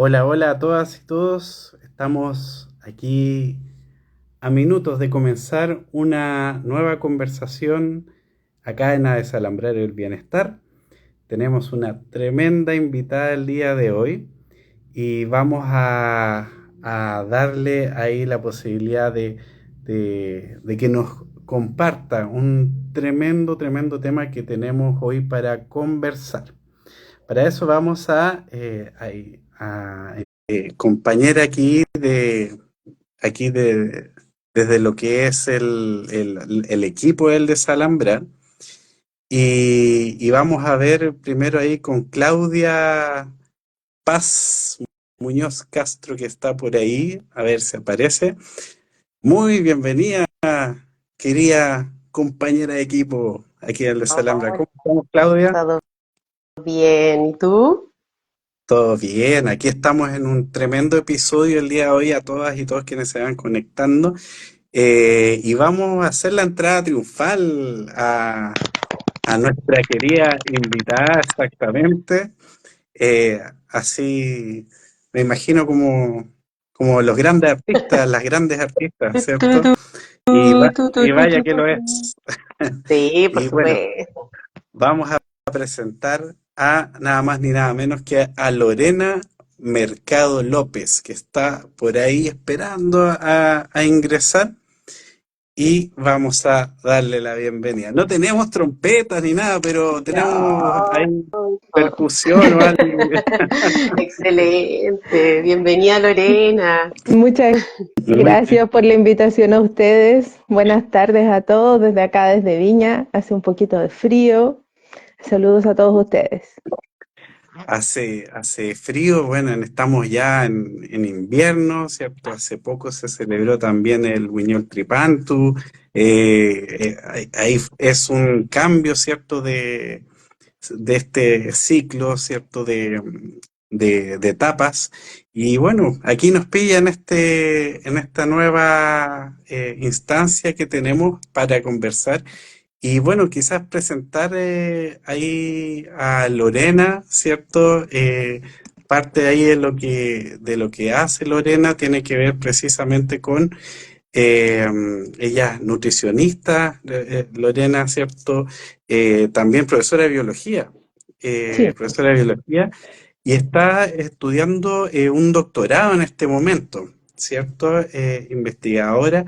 Hola, hola a todas y todos. Estamos aquí a minutos de comenzar una nueva conversación acá en A Desalambrar el Bienestar. Tenemos una tremenda invitada el día de hoy y vamos a darle ahí la posibilidad de que nos comparta un tremendo tema que tenemos hoy para conversar. Para eso vamos a compañera aquí desde lo que es el equipo del Desalambrar y vamos a ver primero ahí con Claudia Paz Muñoz Castro que está por ahí, a ver si aparece. Muy bienvenida, querida compañera de equipo aquí del Desalambrar. Hola, ¿Cómo estamos, Claudia? ¿todo bien? ¿Y tú? Todo bien, aquí estamos en un tremendo episodio el día de hoy a todas y todos quienes se van conectando y vamos a hacer la entrada triunfal a nuestra querida invitada exactamente. Así me imagino como los grandes artistas, las grandes artistas, Tu, tu, ¿cierto? tu, Y vaya que tu, lo tu. es. Sí, por Y bueno, supuesto. vamos a presentar a nada más ni nada menos que a Lorena Mercado López, que está por ahí esperando a ingresar y vamos a darle la bienvenida. No tenemos trompetas ni nada, pero tenemos No. ahí percusión o algo. Excelente. Bienvenida, Lorena. Muchas Muy bien. gracias por la invitación a ustedes. Buenas tardes a todos desde acá, desde Viña. Hace un poquito de frío. Saludos a todos ustedes. Hace frío, bueno, estamos ya en invierno, ¿cierto? Hace poco se celebró también el Wiñol Tripantu. Ahí es un cambio, ¿cierto? De este ciclo, ¿cierto? De etapas. Y bueno, aquí nos pilla en esta nueva instancia que tenemos para conversar. Y bueno, quizás presentar ahí a Lorena, ¿cierto? Parte ahí de lo que hace Lorena tiene que ver precisamente con eh, ella es nutricionista, Lorena, ¿cierto? También profesora de biología, Sí, profesora de biología, y está estudiando un doctorado en este momento, ¿cierto? Investigadora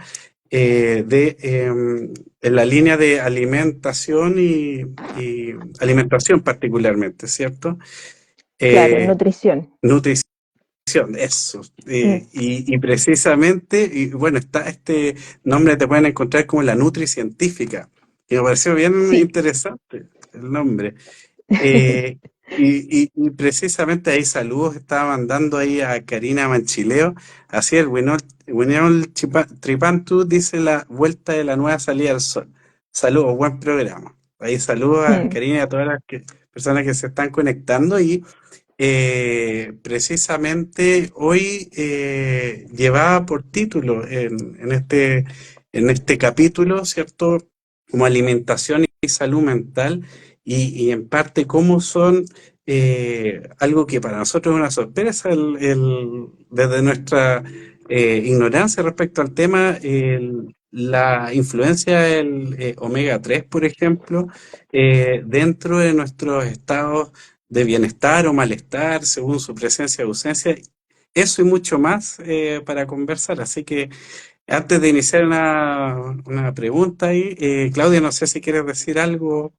en la línea de alimentación y alimentación particularmente, ¿cierto? claro, Eh, nutrición. nutrición, eso. Mm, Y precisamente, y bueno, está este nombre, te pueden encontrar como la Nutri Científica, que me pareció bien sí. interesante el nombre. Eh, y precisamente ahí saludos estaba mandando ahí a Karina Manchileo. Así el Tripantu dice la vuelta de la nueva salida al sol. Saludos, buen programa. Ahí saludos a Mm, Karina y a todas las personas que se están conectando y precisamente hoy llevaba por título en este capítulo, ¿cierto? Como alimentación y salud mental y en parte cómo son algo que para nosotros es una sorpresa desde nuestra ignorancia respecto al tema, la influencia del omega 3 por ejemplo, dentro de nuestros estados de bienestar o malestar, según su presencia o ausencia. Eso y mucho más para conversar. Así que antes de iniciar una pregunta ahí, Claudia, no sé si quieres decir algo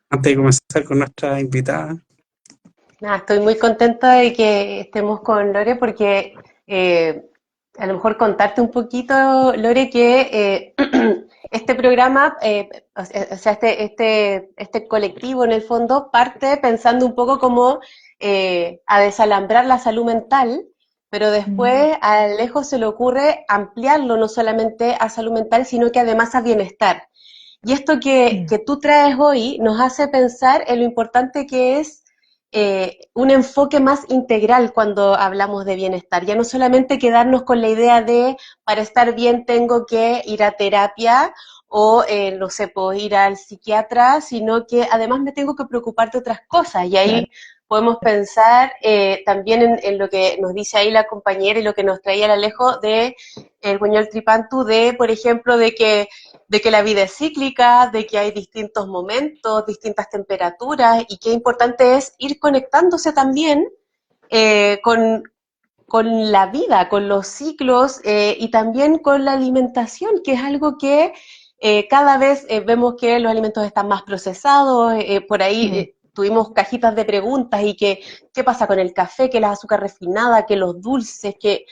antes de comenzar con nuestra invitada. Nada, estoy muy contenta de que estemos con Lore porque eh, a lo mejor contarte un poquito, Lore, que este programa, o sea, este colectivo en el fondo parte pensando un poco como a desalambrar la salud mental, pero mm, después a Alejo se le ocurre ampliarlo no solamente a salud mental, sino que además a bienestar. Y esto mm, que tú traes hoy nos hace pensar en lo importante que es un enfoque más integral cuando hablamos de bienestar. Ya no solamente quedarnos con la idea de para estar bien tengo que ir a terapia o, no sé, puedo ir al psiquiatra, sino que además me tengo que preocupar de otras cosas. Y claro. ahí podemos pensar también en lo que nos dice ahí la compañera y lo que nos traía el Alejo de el Buñuel Tripantu, de, por ejemplo, de que la vida es cíclica, de que hay distintos momentos, distintas temperaturas, y qué importante es ir conectándose también eh, con, con la vida, con los ciclos y también con la alimentación, que es algo que cada vez vemos que los alimentos están más procesados, por ahí tuvimos cajitas de preguntas y que qué pasa con el café, que la azúcar refinada, que los dulces, que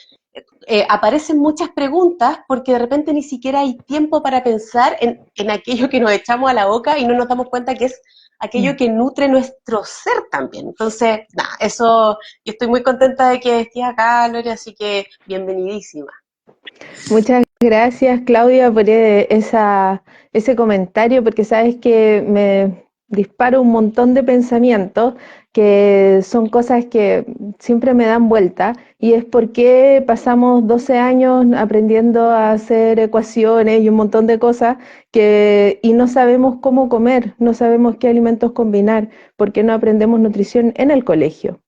aparecen muchas preguntas porque de repente ni siquiera hay tiempo para pensar en aquello que nos echamos a la boca y no nos damos cuenta que es aquello que nutre nuestro ser también. Entonces, nada, eso, yo estoy muy contenta de que estés acá, Lore, así que bienvenidísima. Muchas gracias, Claudia, por ese comentario, porque sabes que me dispara un montón de pensamientos que son cosas que siempre me dan vuelta, y es por qué pasamos 12 años aprendiendo a hacer ecuaciones y un montón de cosas y no sabemos cómo comer, no sabemos qué alimentos combinar, porque no aprendemos nutrición en el colegio.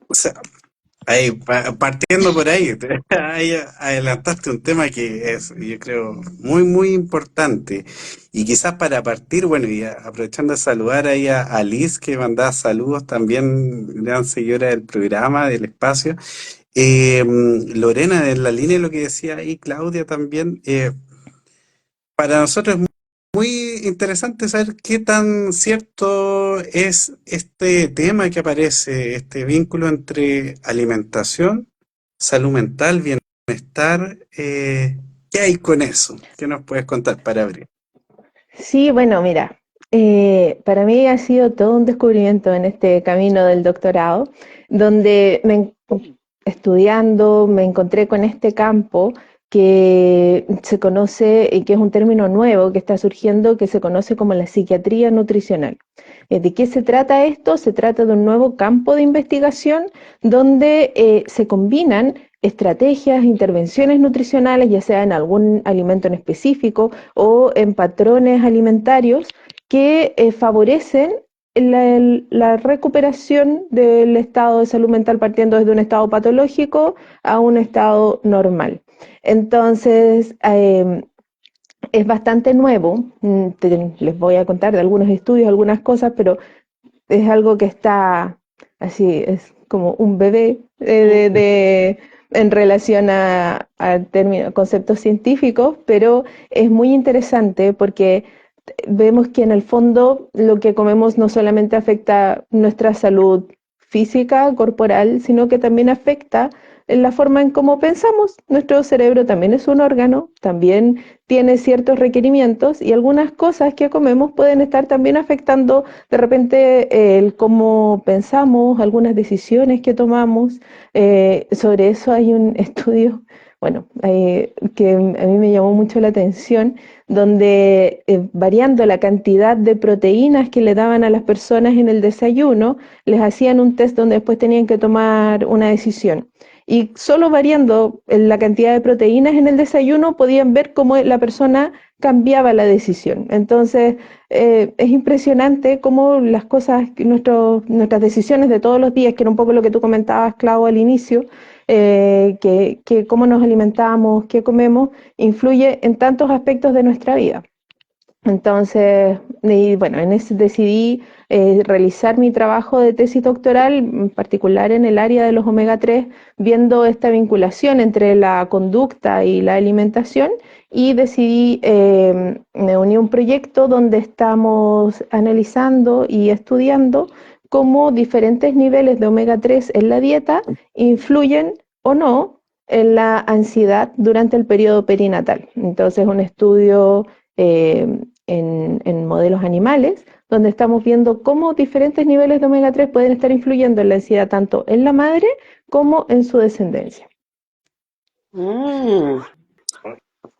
O sea, ahí, partiendo por ahí, ahí adelantaste un tema que es, yo creo, muy, muy importante. Y quizás para partir, bueno, y aprovechando de saludar ahí a Liz, que mandaba saludos también, gran seguidora del programa, del espacio. Lorena, de la línea de lo que decía ahí Claudia también, para nosotros es muy interesante saber qué tan cierto es este tema que aparece, este vínculo entre alimentación, salud mental, bienestar. ¿Qué hay con eso? ¿Qué nos puedes contar para abrir? Sí, bueno, mira, para mí ha sido todo un descubrimiento en este camino del doctorado, donde estudiando me encontré con este campo que se conoce y que es un término nuevo que está surgiendo, que se conoce como la psiquiatría nutricional. ¿De qué se trata esto? Se trata de un nuevo campo de investigación donde se combinan estrategias, intervenciones nutricionales, ya sea en algún alimento en específico o en patrones alimentarios que favorecen la recuperación del estado de salud mental, partiendo desde un estado patológico a un estado normal. Entonces, es bastante nuevo. Les voy a contar de algunos estudios, algunas cosas, pero es algo que está así, es como un bebé en relación a conceptos científicos, pero es muy interesante porque vemos que en el fondo lo que comemos no solamente afecta nuestra salud física, corporal, sino que también afecta en la forma en cómo pensamos. Nuestro cerebro también es un órgano, también tiene ciertos requerimientos, y algunas cosas que comemos pueden estar también afectando de repente el cómo pensamos, algunas decisiones que tomamos. Sobre eso hay un estudio, bueno, que a mí me llamó mucho la atención, donde variando la cantidad de proteínas que le daban a las personas en el desayuno, les hacían un test donde después tenían que tomar una decisión. Y solo variando la cantidad de proteínas en el desayuno podían ver cómo la persona cambiaba la decisión. Entonces, es impresionante cómo las cosas, nuestras decisiones de todos los días, que era un poco lo que tú comentabas, Clau, al inicio, que cómo nos alimentamos, qué comemos, influye en tantos aspectos de nuestra vida. Entonces, y bueno, en ese decidí realizar mi trabajo de tesis doctoral, en particular en el área de los omega 3, viendo esta vinculación entre la conducta y la alimentación, y decidí, me uní a un proyecto donde estamos analizando y estudiando cómo diferentes niveles de omega 3 en la dieta influyen o no en la ansiedad durante el periodo perinatal. Entonces, un estudio en modelos animales, donde estamos viendo cómo diferentes niveles de omega 3 pueden estar influyendo en la ansiedad tanto en la madre como en su descendencia. Mm.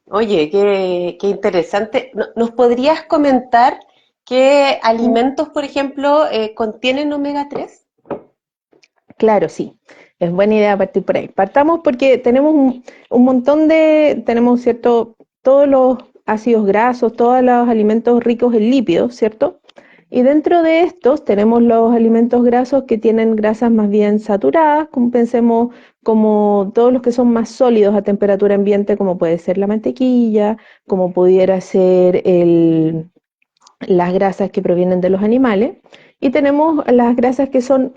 Oye, qué interesante. ¿Nos podrías comentar qué alimentos, por ejemplo, contienen omega 3? Claro, sí. Es buena idea partir por ahí. Partamos porque tenemos un montón tenemos, ¿cierto? Todos los ácidos grasos, todos los alimentos ricos en lípidos, ¿cierto? Y dentro de estos tenemos los alimentos grasos que tienen grasas más bien saturadas, como pensemos como todos los que son más sólidos a temperatura ambiente, como puede ser la mantequilla, como pudiera ser las grasas que provienen de los animales. Y tenemos las grasas que son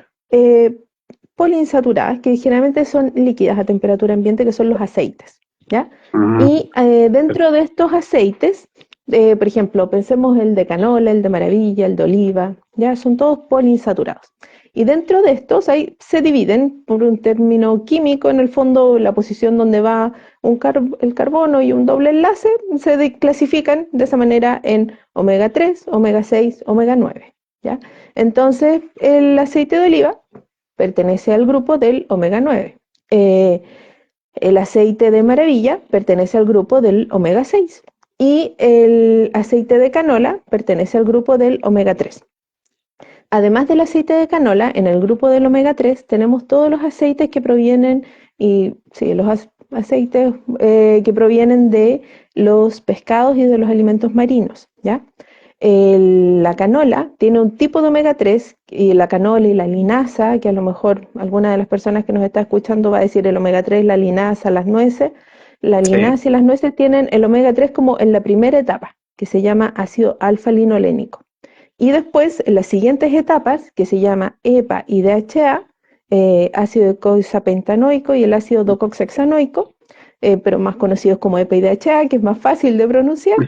poliinsaturadas, que generalmente son líquidas a temperatura ambiente, que son los aceites, ¿ya? Y dentro de estos aceites, por ejemplo, pensemos el de canola, el de maravilla, el de oliva, ya son todos poliinsaturados. Y dentro de estos se dividen por un término químico, en el fondo la posición donde va el carbono y un doble enlace, se clasifican de esa manera en omega 3, omega 6, omega 9, ¿ya? Entonces, el aceite de oliva pertenece al grupo del omega 9. El aceite de maravilla pertenece al grupo del omega 6 y el aceite de canola pertenece al grupo del omega 3. Además del aceite de canola, en el grupo del omega 3 tenemos todos los aceites que provienen, aceites que provienen de los pescados y de los alimentos marinos, ¿ya? La canola tiene un tipo de omega 3 y la canola y la linaza, que a lo mejor alguna de las personas que nos está escuchando va a decir el omega 3, la linaza, las nueces. La linaza y las nueces tienen el omega 3 como en la primera etapa, que se llama ácido alfa-linolénico. Y después, en las siguientes etapas, que se llama EPA y DHA, ácido eicosapentaenoico y el ácido docoxahexanoico, pero más conocidos como EPA y DHA, que es más fácil de pronunciar,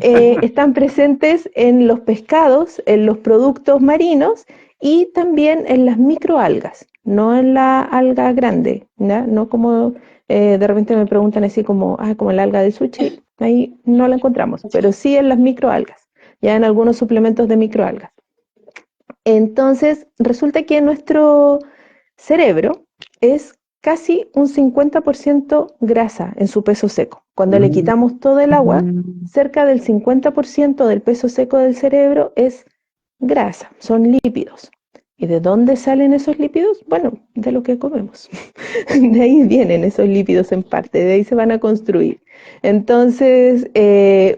están presentes en los pescados, en los productos marinos y también en las microalgas, no en la alga grande, ¿ya? No como de repente me preguntan así como el alga del sushi, ahí no la encontramos, pero sí en las microalgas, ya en algunos suplementos de microalgas. Entonces, resulta que nuestro cerebro es casi un 50% grasa en su peso seco. Cuando le quitamos todo el agua, cerca del 50% del peso seco del cerebro es grasa, son lípidos. ¿Y de dónde salen esos lípidos? Bueno, de lo que comemos. De ahí vienen esos lípidos en parte, de ahí se van a construir. Entonces,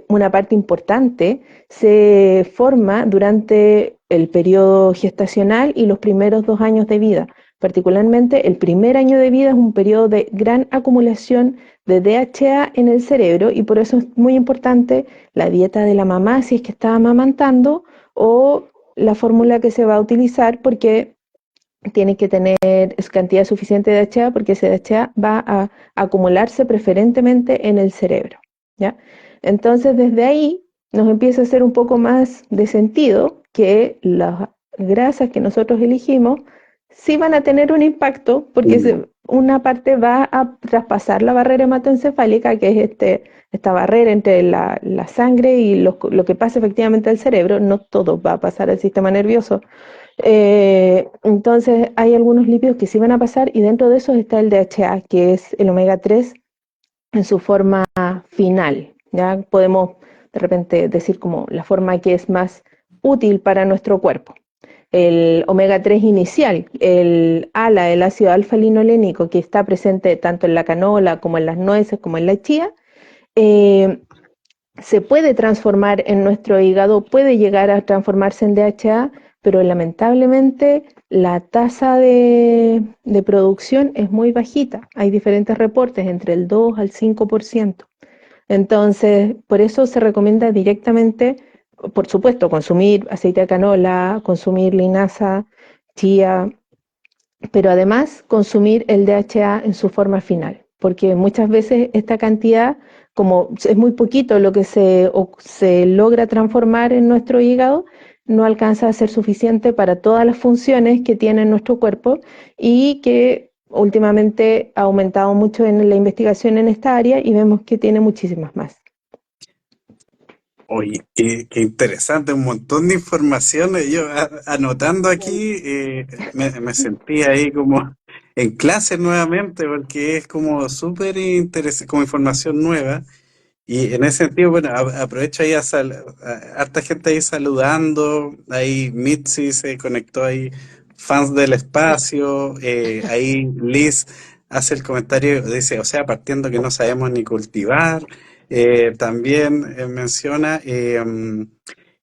una parte importante se forma durante el periodo gestacional y los primeros 2 años de vida. Particularmente, el primer año de vida es un periodo de gran acumulación de DHA en el cerebro y por eso es muy importante la dieta de la mamá si es que está amamantando o la fórmula que se va a utilizar porque tiene que tener cantidad suficiente de DHA porque ese DHA va a acumularse preferentemente en el cerebro, ¿ya? Entonces, desde ahí nos empieza a hacer un poco más de sentido que las grasas que nosotros elegimos sí van a tener un impacto porque una parte va a traspasar la barrera hematoencefálica, que es esta barrera entre la sangre y lo que pasa efectivamente al cerebro. No todo va a pasar al sistema nervioso. Entonces hay algunos lípidos que sí van a pasar y dentro de esos está el DHA, que es el omega 3 en su forma final. Ya podemos de repente decir como la forma que es más útil para nuestro cuerpo. El omega 3 inicial, el ALA, el ácido alfa-linolénico, que está presente tanto en la canola como en las nueces como en la chía, se puede transformar en nuestro hígado, puede llegar a transformarse en DHA, pero lamentablemente la tasa de producción es muy bajita. Hay diferentes reportes entre el 2 al 5%. Entonces, por eso se recomienda directamente, por supuesto, consumir aceite de canola, consumir linaza, chía, pero además consumir el DHA en su forma final, porque muchas veces esta cantidad, como es muy poquito lo que se logra transformar en nuestro hígado, no alcanza a ser suficiente para todas las funciones que tiene nuestro cuerpo y que últimamente ha aumentado mucho en la investigación en esta área y vemos que tiene muchísimas más. Oye, qué interesante, un montón de información. Yo anotando aquí, me sentí ahí como en clase nuevamente, porque es como súper interesante, como información nueva. Y en ese sentido, bueno, aprovecho ahí harta gente ahí saludando, ahí Mitzi se conectó ahí, fans del espacio, ahí Liz hace el comentario, dice, o sea, partiendo que no sabemos ni cultivar, también menciona,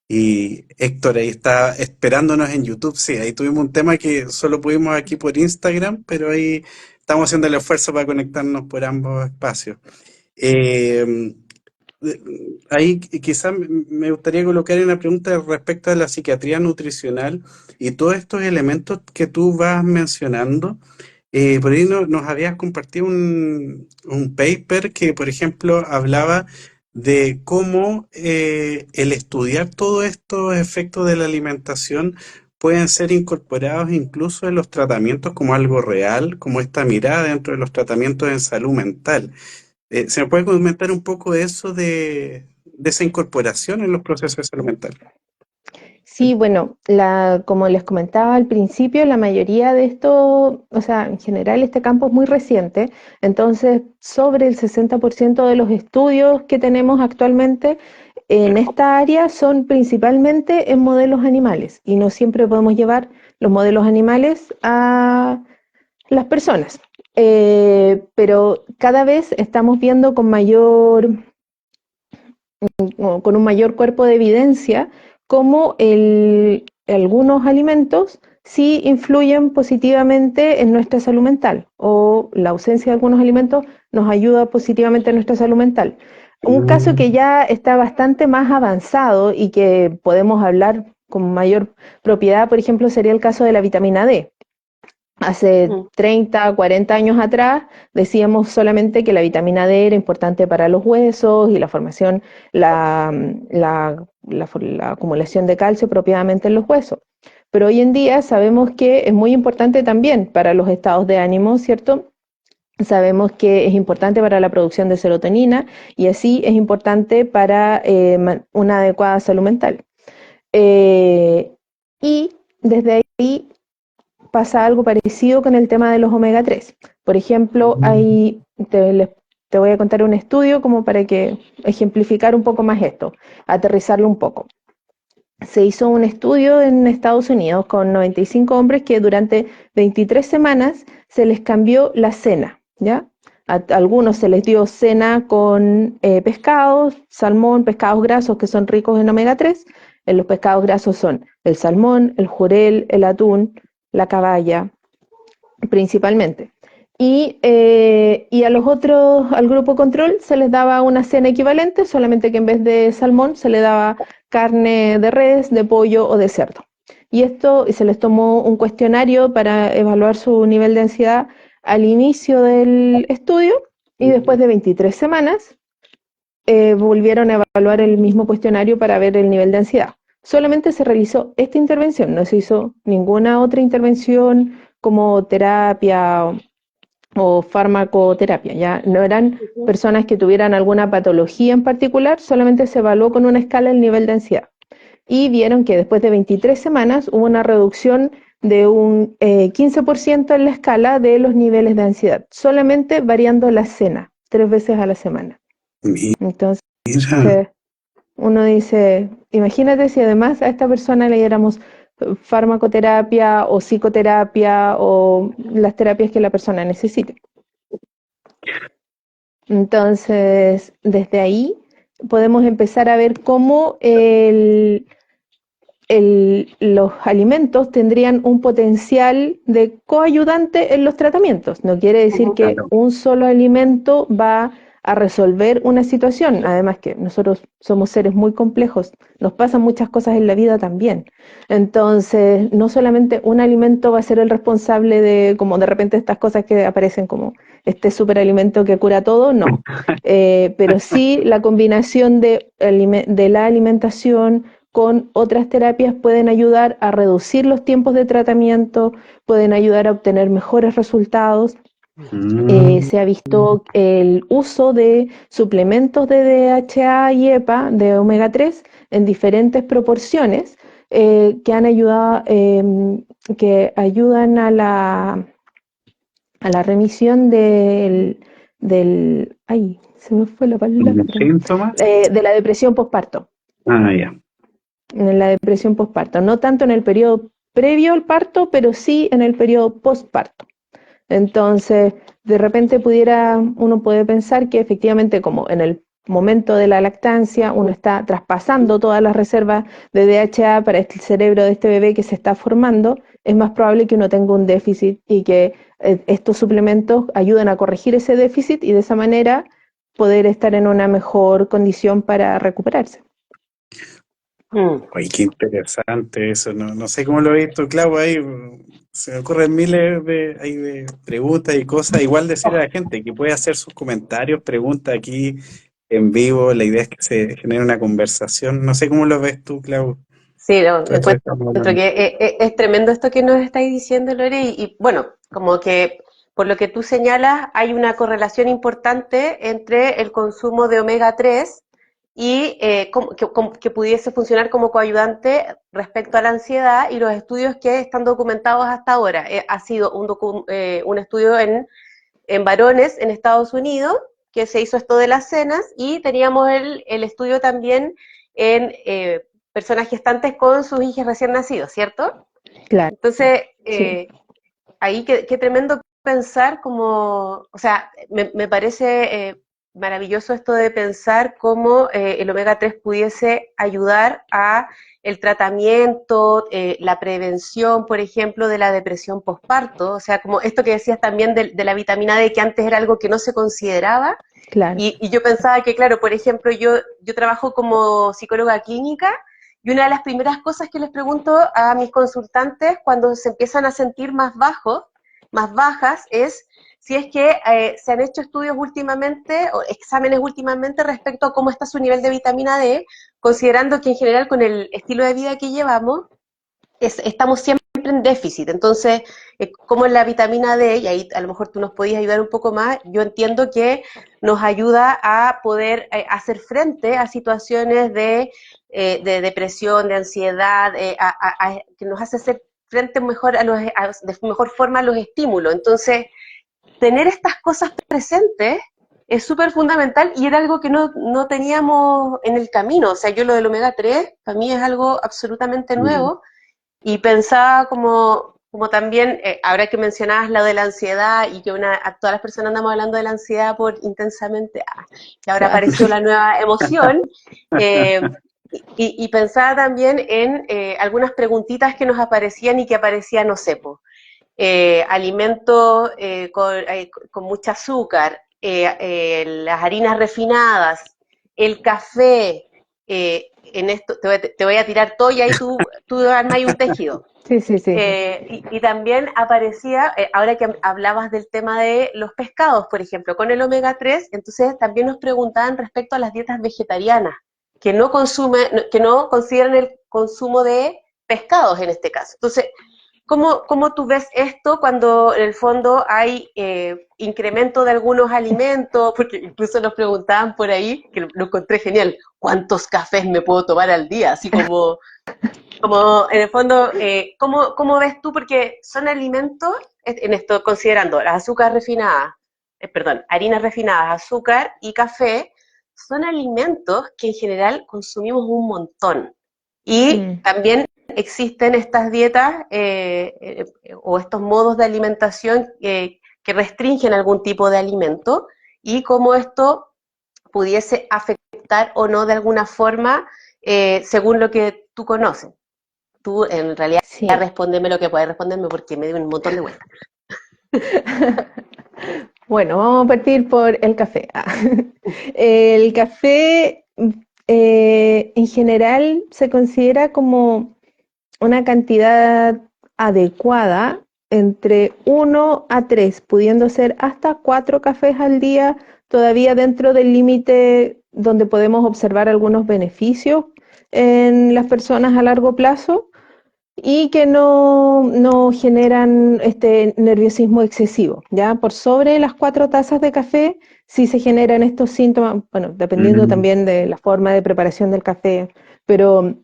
Y Héctor ahí está esperándonos en YouTube. Sí, ahí tuvimos un tema que solo pudimos aquí por Instagram, pero ahí estamos haciendo el esfuerzo para conectarnos por ambos espacios. Eh, Ahí quizás me gustaría colocar una pregunta respecto a la psiquiatría nutricional y todos estos elementos que tú vas mencionando. Por ahí nos habías compartido un paper que, por ejemplo, hablaba de cómo el estudiar todos estos efectos de la alimentación pueden ser incorporados incluso en los tratamientos como algo real, como esta mirada dentro de los tratamientos en salud mental. ¿Se me puede comentar un poco de eso, de esa incorporación en los procesos de salud mental? Sí, bueno, como les comentaba al principio, la mayoría de esto, o sea, en general este campo es muy reciente, entonces sobre el 60% de los estudios que tenemos actualmente en esta área son principalmente en modelos animales y no siempre podemos llevar los modelos animales a las personas. Pero cada vez estamos viendo con un mayor cuerpo de evidencia cómo algunos alimentos sí influyen positivamente en nuestra salud mental, o la ausencia de algunos alimentos nos ayuda positivamente en nuestra salud mental. Un caso que ya está bastante más avanzado y que podemos hablar con mayor propiedad, por ejemplo, sería el caso de la vitamina D. Hace 30, 40 años atrás decíamos solamente que la vitamina D era importante para los huesos y la formación, la acumulación de calcio propiamente en los huesos. Pero hoy en día sabemos que es muy importante también para los estados de ánimo, ¿cierto? Sabemos que es importante para la producción de serotonina y así es importante para una adecuada salud mental. Y desde ahí pasa algo parecido con el tema de los omega 3. Por ejemplo, te voy a contar un estudio como para que ejemplificar un poco más esto, aterrizarlo un poco. Se hizo un estudio en Estados Unidos con 95 hombres que durante 23 semanas se les cambió la cena, ¿ya? A algunos se les dio cena con pescados, salmón, pescados grasos que son ricos en omega 3. En los pescados grasos son el salmón, el jurel, el atún, la caballa, principalmente. Y a los otros, al grupo control, se les daba una cena equivalente, solamente que en vez de salmón se le daba carne de res, de pollo o de cerdo. Y se les tomó un cuestionario para evaluar su nivel de ansiedad al inicio del estudio y después de 23 semanas volvieron a evaluar el mismo cuestionario para ver el nivel de ansiedad. Solamente se realizó esta intervención, no se hizo ninguna otra intervención como terapia o farmacoterapia, ya no eran personas que tuvieran alguna patología en particular, solamente se evaluó con una escala el nivel de ansiedad. Y vieron que después de 23 semanas hubo una reducción de un 15% en la escala de los niveles de ansiedad, solamente variando la cena 3 veces a la semana. Entonces, uno dice, imagínate si además a esta persona le diéramos farmacoterapia o psicoterapia o las terapias que la persona necesite. Entonces, desde ahí podemos empezar a ver cómo los alimentos tendrían un potencial de coayudante en los tratamientos. No quiere decir que un solo alimento va a resolver una situación, además que nosotros somos seres muy complejos, nos pasan muchas cosas en la vida también. Entonces, no solamente un alimento va a ser el responsable de, como de repente estas cosas que aparecen como este superalimento que cura todo, no. Pero sí la combinación de la alimentación con otras terapias pueden ayudar a reducir los tiempos de tratamiento, pueden ayudar a obtener mejores resultados. Se ha visto el uso de suplementos de DHA y EPA, de omega 3, en diferentes proporciones que han ayudado, que ayudan a la remisión ay, se me fue la palabra. ¿Síntomas? De la depresión postparto. Ya. En la depresión postparto, no tanto en el periodo previo al parto, pero sí en el periodo postparto. Entonces, de repente uno puede pensar que efectivamente como en el momento de la lactancia, uno está traspasando todas las reservas de DHA para el cerebro de este bebé que se está formando, es más probable que uno tenga un déficit y que estos suplementos ayuden a corregir ese déficit y de esa manera poder estar en una mejor condición para recuperarse. Oye, qué interesante eso, no sé cómo lo he visto, Clau, ahí se me ocurren miles de preguntas y cosas, igual decir a la gente que puede hacer sus comentarios, preguntas aquí en vivo, la idea es que se genere una conversación, no sé cómo lo ves tú, Clau. Sí, no, Todo esto que estamos encuentro hablando. que es tremendo esto que nos estáis diciendo, Lore, y bueno, como que por lo que tú señalas, hay una correlación importante entre el consumo de omega 3 y que pudiese funcionar como coayudante respecto a la ansiedad, y los estudios que están documentados hasta ahora. Ha sido un estudio en varones en Estados Unidos, que se hizo esto de las cenas, y teníamos el estudio también en personas gestantes con sus hijos recién nacidos, ¿cierto? Claro, Entonces, sí. ahí qué tremendo pensar como, o sea, me parece maravilloso esto de pensar cómo el omega 3 pudiese ayudar a el tratamiento, la prevención, por ejemplo, de la depresión postparto, o sea, como esto que decías también de la vitamina D, que antes era algo que no se consideraba, Claro. y yo pensaba que, claro, por ejemplo, yo trabajo como psicóloga clínica, y una de las primeras cosas que les pregunto a mis consultantes cuando se empiezan a sentir más bajos, más bajas, es si es que se han hecho estudios últimamente o exámenes últimamente respecto a cómo está su nivel de vitamina D, considerando que en general con el estilo de vida que llevamos, estamos siempre en déficit. Entonces, como la vitamina D, y ahí a lo mejor tú nos podías ayudar un poco más, yo entiendo que nos ayuda a poder hacer frente a situaciones de depresión, de ansiedad, que nos hace hacer frente mejor de mejor forma a los estímulos. Entonces, tener estas cosas presentes es súper fundamental y era algo que no teníamos en el camino. O sea, yo lo del omega 3 para mí es algo absolutamente nuevo, y pensaba como también, ahora que mencionabas lo de la ansiedad y que a todas las personas andamos hablando de la ansiedad por intensamente, que ahora Claro. apareció la nueva emoción, y pensaba también en algunas preguntitas que nos aparecían y que aparecían, no sé, alimentos con mucho azúcar, las harinas refinadas, el café, en esto te voy a tirar todo y ahí tú armas un tejido. Sí, sí, sí. Y también aparecía, ahora que hablabas del tema de los pescados, por ejemplo, con el omega 3, entonces también nos preguntaban respecto a las dietas vegetarianas, que no consideran el consumo de pescados en este caso. Entonces, ¿cómo tú ves esto cuando en el fondo hay incremento de algunos alimentos? Porque incluso nos preguntaban por ahí, que lo encontré genial, ¿cuántos cafés me puedo tomar al día? Así como en el fondo, ¿cómo ves tú? Porque son alimentos, en esto considerando las azúcares refinadas, harinas refinadas, azúcar y café, son alimentos que en general consumimos un montón. Y Mm. también existen estas dietas o estos modos de alimentación que restringen algún tipo de alimento, y cómo esto pudiese afectar o no de alguna forma según lo que tú conoces. Tú en realidad Sí. respóndeme lo que puedes responderme porque me dio un montón de vueltas. Bueno, vamos a partir por el café. El café en general se considera como una cantidad adecuada entre 1 a 3, pudiendo ser hasta 4 cafés al día, todavía dentro del límite donde podemos observar algunos beneficios en las personas a largo plazo y que no generan este nerviosismo excesivo, ¿ya? Por sobre las 4 tazas de café sí se generan estos síntomas, bueno, dependiendo Mm. también de la forma de preparación del café, pero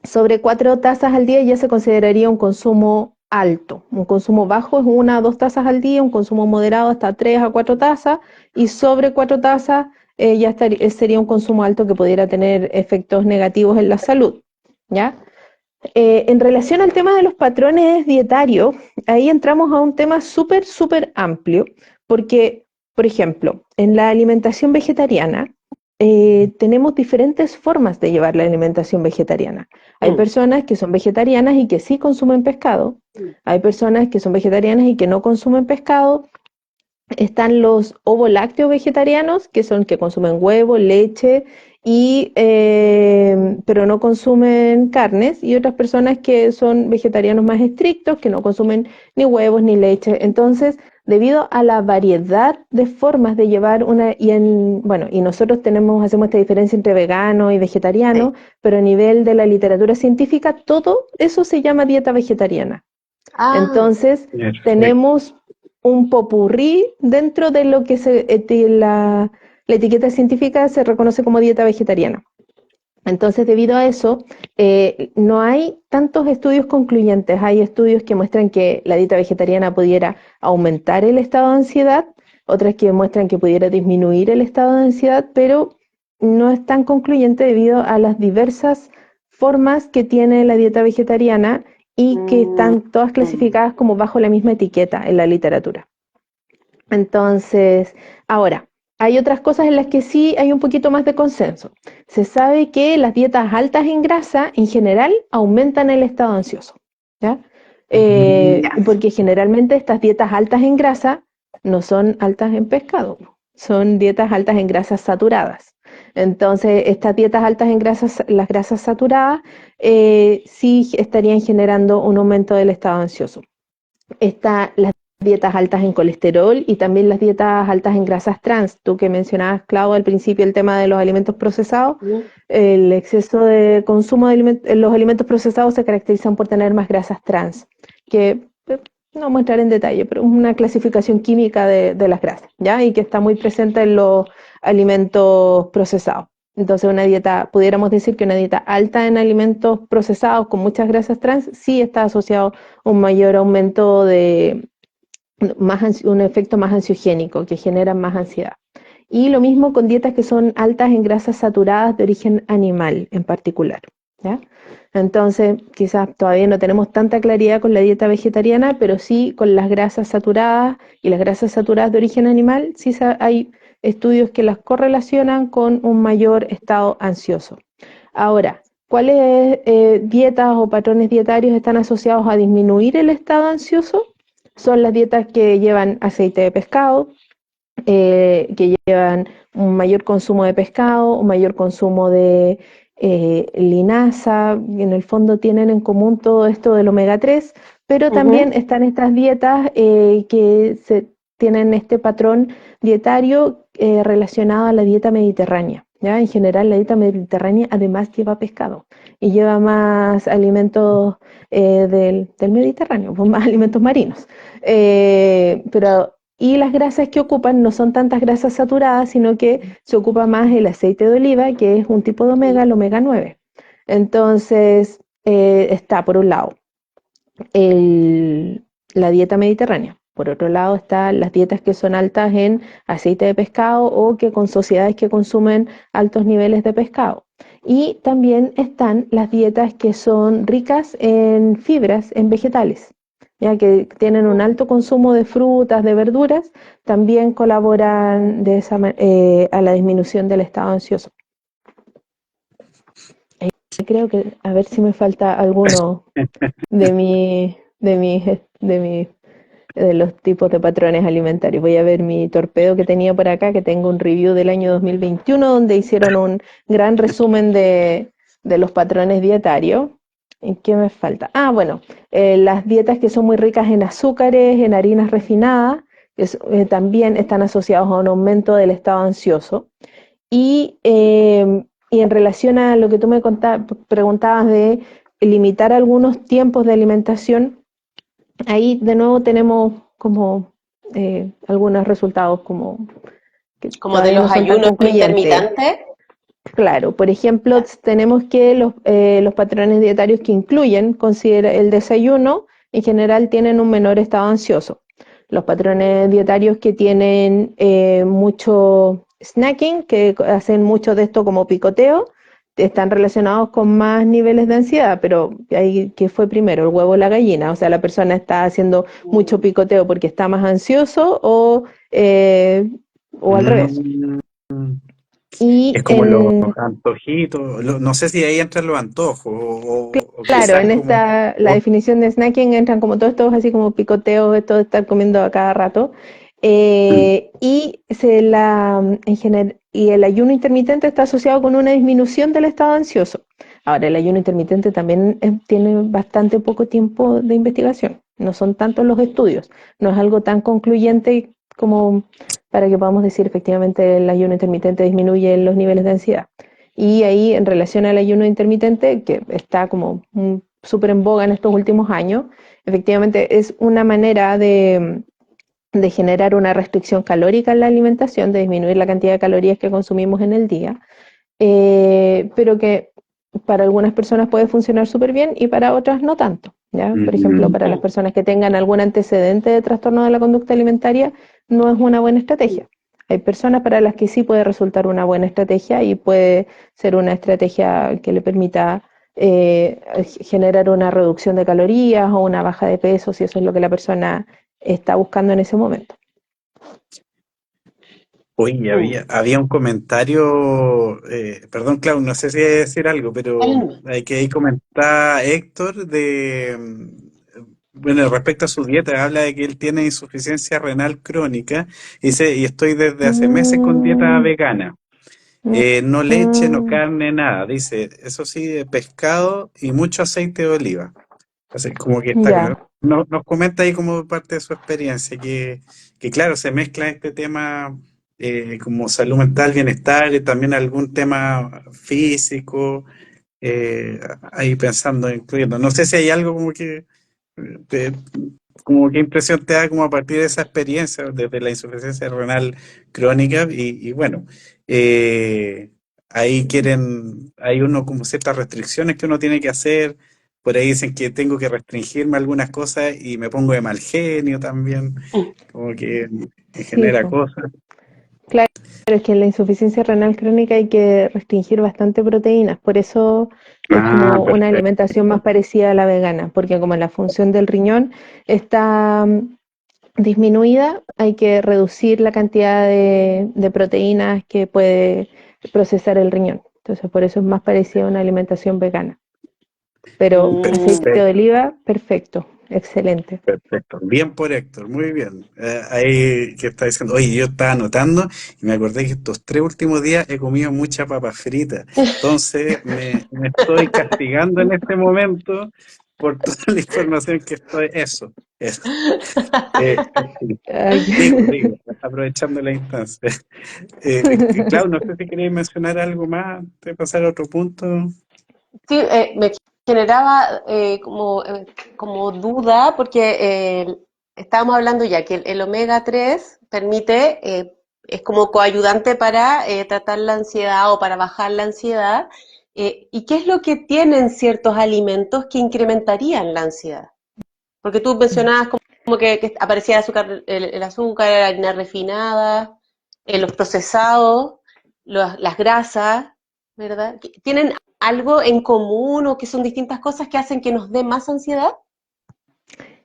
sobre 4 tazas al día ya se consideraría un consumo alto. Un consumo bajo es 1 a 2 tazas al día, un consumo moderado hasta 3 a 4 tazas, y sobre 4 tazas ya sería un consumo alto que pudiera tener efectos negativos en la salud, ¿ya? En relación al tema de los patrones dietarios, ahí entramos a un tema súper, súper amplio, porque, por ejemplo, en la alimentación vegetariana, tenemos diferentes formas de llevar la alimentación vegetariana. Hay personas que son vegetarianas y que sí consumen pescado. Hay personas que son vegetarianas y que no consumen pescado. Están los ovolácteos vegetarianos, que son que consumen huevo, leche, pero no consumen carnes, y otras personas que son vegetarianos más estrictos, que no consumen ni huevos ni leche. Entonces, debido a la variedad de formas de llevar y nosotros hacemos esta diferencia entre vegano y vegetariano, pero a nivel de la literatura científica, todo eso se llama dieta vegetariana. Entonces, tenemos un popurrí dentro de lo que la etiqueta científica se reconoce como dieta vegetariana. Entonces, debido a eso, no hay tantos estudios concluyentes. Hay estudios que muestran que la dieta vegetariana pudiera aumentar el estado de ansiedad, otras que muestran que pudiera disminuir el estado de ansiedad, pero no es tan concluyente debido a las diversas formas que tiene la dieta vegetariana y que están todas clasificadas como bajo la misma etiqueta en la literatura. Entonces, ahora, hay otras cosas en las que sí hay un poquito más de consenso. Se sabe que las dietas altas en grasa, en general, aumentan el estado ansioso, ¿ya? Porque generalmente estas dietas altas en grasa no son altas en pescado, son dietas altas en grasas saturadas. Entonces, estas dietas altas en grasas, las grasas saturadas, sí estarían generando un aumento del estado ansioso. Las dietas altas en colesterol y también las dietas altas en grasas trans. Tú que mencionabas, Clau, al principio el tema de los alimentos procesados, el exceso de consumo de los alimentos procesados se caracterizan por tener más grasas trans, que no vamos a entrar en detalle, pero es una clasificación química de las grasas, ¿ya? Y que está muy presente en los alimentos procesados. Entonces, pudiéramos decir que una dieta alta en alimentos procesados con muchas grasas trans sí está asociado a un mayor aumento un efecto más ansiogénico, que genera más ansiedad. Y lo mismo con dietas que son altas en grasas saturadas de origen animal en particular, ¿ya? Entonces, quizás todavía no tenemos tanta claridad con la dieta vegetariana, pero sí con las grasas saturadas y las grasas saturadas de origen animal, sí hay estudios que las correlacionan con un mayor estado ansioso. Ahora, ¿cuáles dietas o patrones dietarios están asociados a disminuir el estado ansioso? Son las dietas que llevan aceite de pescado, que llevan un mayor consumo de pescado, un mayor consumo de linaza, en el fondo tienen en común todo esto del omega 3, pero también están estas dietas que tienen este patrón dietario relacionado a la dieta mediterránea. ¿Ya? En general la dieta mediterránea además lleva pescado y lleva más alimentos del Mediterráneo, pues más alimentos marinos. Y las grasas que ocupan no son tantas grasas saturadas, sino que se ocupa más el aceite de oliva, que es un tipo de omega, el omega 9. Entonces, está por un lado la dieta mediterránea. Por otro lado están las dietas que son altas en aceite de pescado o que con sociedades que consumen altos niveles de pescado. Y también están las dietas que son ricas en fibras, en vegetales, ya que tienen un alto consumo de frutas, de verduras, también colaboran a la disminución del estado ansioso. Creo que, a ver si me falta alguno de los tipos de patrones alimentarios. Voy a ver mi torpedo que tenía por acá, que tengo un review del año 2021, donde hicieron un gran resumen de los patrones dietarios. ¿En qué me falta? Bueno, las dietas que son muy ricas en azúcares, en harinas refinadas, también están asociados a un aumento del estado ansioso. Y en relación a lo que tú me preguntabas de limitar algunos tiempos de alimentación, ahí de nuevo tenemos como algunos resultados como de los ayunos intermitentes. Claro, por ejemplo, tenemos que los patrones dietarios que incluyen el desayuno, en general tienen un menor estado ansioso. Los patrones dietarios que tienen mucho snacking, que hacen mucho de esto como picoteo, están relacionados con más niveles de ansiedad, pero ahí, ¿qué fue primero, el huevo o la gallina? O sea, la persona está haciendo mucho picoteo porque está más ansioso o al revés. Y Es como los antojitos, no sé si ahí entran los antojos o claro, quizás en como... la definición de snacking entran como todos estos así como picoteos, esto de estar comiendo a cada rato. Y el ayuno intermitente está asociado con una disminución del estado ansioso. Ahora, el ayuno intermitente también tiene bastante poco tiempo de investigación. No son tantos los estudios. No es algo tan concluyente como para que podamos decir efectivamente el ayuno intermitente disminuye los niveles de ansiedad. Y ahí, en relación al ayuno intermitente, que está como súper en boga en estos últimos años, efectivamente es una manera de generar una restricción calórica en la alimentación, de disminuir la cantidad de calorías que consumimos en el día, pero que para algunas personas puede funcionar súper bien y para otras no tanto. ¿Ya? Por ejemplo, para las personas que tengan algún antecedente de trastorno de la conducta alimentaria, no es una buena estrategia. Hay personas para las que sí puede resultar una buena estrategia y puede ser una estrategia que le permita generar una reducción de calorías o una baja de peso, si eso es lo que la persona está buscando en ese momento. Oye, había un comentario, perdón, Clau, no sé si hay que decir algo, pero hay que ahí comentar Héctor bueno, respecto a su dieta, habla de que él tiene insuficiencia renal crónica, y dice, y estoy desde hace meses con dieta Mm, vegana. No leche, no mm, carne, nada. Dice, eso sí, de pescado y mucho aceite de oliva. Así como que está ya. claro. Nos comenta ahí como parte de su experiencia, que claro, se mezcla este tema como salud mental, bienestar y también algún tema físico, ahí pensando, incluyendo. No sé si hay algo como que, te- como qué impresión te da como a partir de esa experiencia, desde la insuficiencia renal crónica, y bueno, ahí hay uno como ciertas restricciones que uno tiene que hacer. Por ahí dicen que tengo que restringirme algunas cosas y me pongo de mal genio también, como que me Sí, genera po. cosas. Claro, es que en la insuficiencia renal crónica hay que restringir bastante proteínas, por eso es Ah, como una perfecto, alimentación más parecida a la vegana, porque como la función del riñón está disminuida, hay que reducir la cantidad de proteínas que puede procesar el riñón. Entonces, por eso es más parecida a una alimentación vegana. Pero aceite de perfecto. oliva, perfecto, excelente. Perfecto, bien por Héctor, muy bien. Ahí que está diciendo, oye, yo estaba anotando y me acordé que estos 3 últimos días he comido mucha papa frita, entonces me estoy castigando en este momento por toda la información que estoy, eso. Sí. Ay, Digo, aprovechando la instancia. Clau, no sé si queréis mencionar algo más antes de pasar a otro punto. Sí, me generaba como duda porque estábamos hablando ya que el omega 3 permite, es como coayudante para tratar la ansiedad o para bajar la ansiedad. ¿Y qué es lo que tienen ciertos alimentos que incrementarían la ansiedad? Porque tú mencionabas como que aparecía el azúcar, la harina refinada, los procesados, las grasas, ¿verdad? ¿Tienen algo en común o que son distintas cosas que hacen que nos dé más ansiedad?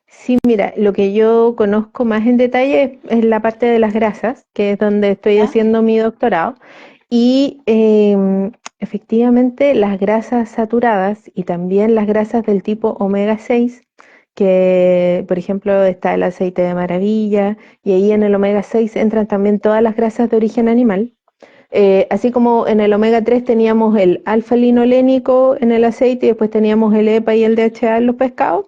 sí, mira, lo que yo conozco más en detalle es la parte de las grasas, que es donde estoy ¿Ya? haciendo mi doctorado. Y efectivamente las grasas saturadas y también las grasas del tipo omega 6, que por ejemplo está el aceite de maravilla, y ahí en el omega 6 entran también todas las grasas de origen animal. Así como en el omega 3 teníamos el alfa linolénico en el aceite y después teníamos el EPA y el DHA en los pescados.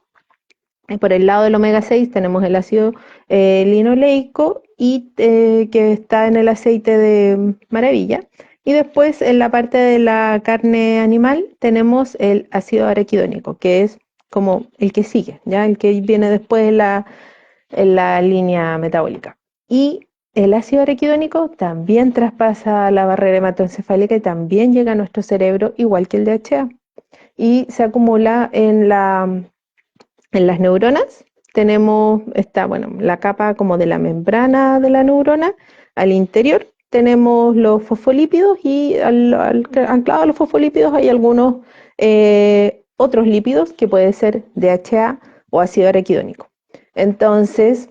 Por el lado del omega 6 tenemos el ácido linoleico y que está en el aceite de maravilla. Y después en la parte de la carne animal tenemos el ácido araquidónico, que es como el que sigue, ¿ya? El que viene después en la línea metabólica. Y el ácido araquidónico también traspasa la barrera hematoencefálica y también llega a nuestro cerebro, igual que el DHA. Y se acumula en las neuronas. Tenemos bueno, la capa como de la membrana de la neurona. Al interior tenemos los fosfolípidos y anclado a los fosfolípidos hay algunos otros lípidos que puede ser DHA o ácido araquidónico. Entonces,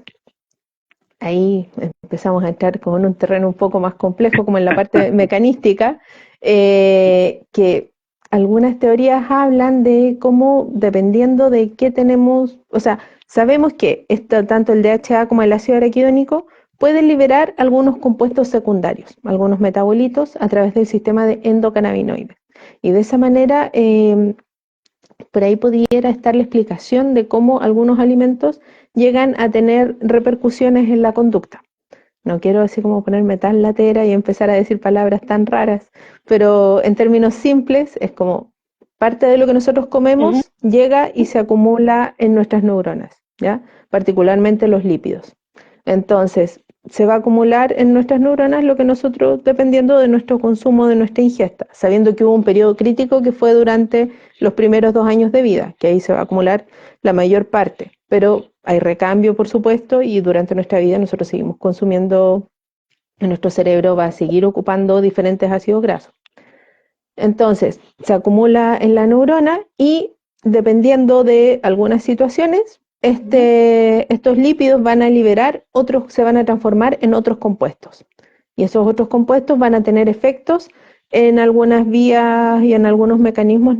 ahí empezamos a entrar como en un terreno un poco más complejo, como en la parte mecanística, que algunas teorías hablan de cómo, dependiendo de qué tenemos, o sea, sabemos que tanto el DHA como el ácido araquidónico pueden liberar algunos compuestos secundarios, algunos metabolitos a través del sistema de endocannabinoides. Y de esa manera, por ahí pudiera estar la explicación de cómo algunos alimentos llegan a tener repercusiones en la conducta. No quiero así como ponerme tan latera y empezar a decir palabras tan raras, pero en términos simples es como parte de lo que nosotros comemos llega y se acumula en nuestras neuronas, ¿ya? Particularmente los lípidos. Entonces, se va a acumular en nuestras neuronas lo que nosotros, dependiendo de nuestro consumo, de nuestra ingesta, sabiendo que hubo un periodo crítico que fue durante los primeros 2 años de vida, que ahí se va a acumular la mayor parte, pero hay recambio, por supuesto, y durante nuestra vida nosotros seguimos consumiendo, nuestro cerebro va a seguir ocupando diferentes ácidos grasos. Entonces, se acumula en la neurona y dependiendo de algunas situaciones, estos lípidos van a liberar otros, se van a transformar en otros compuestos. Y esos otros compuestos van a tener efectos en algunas vías y en algunos mecanismos.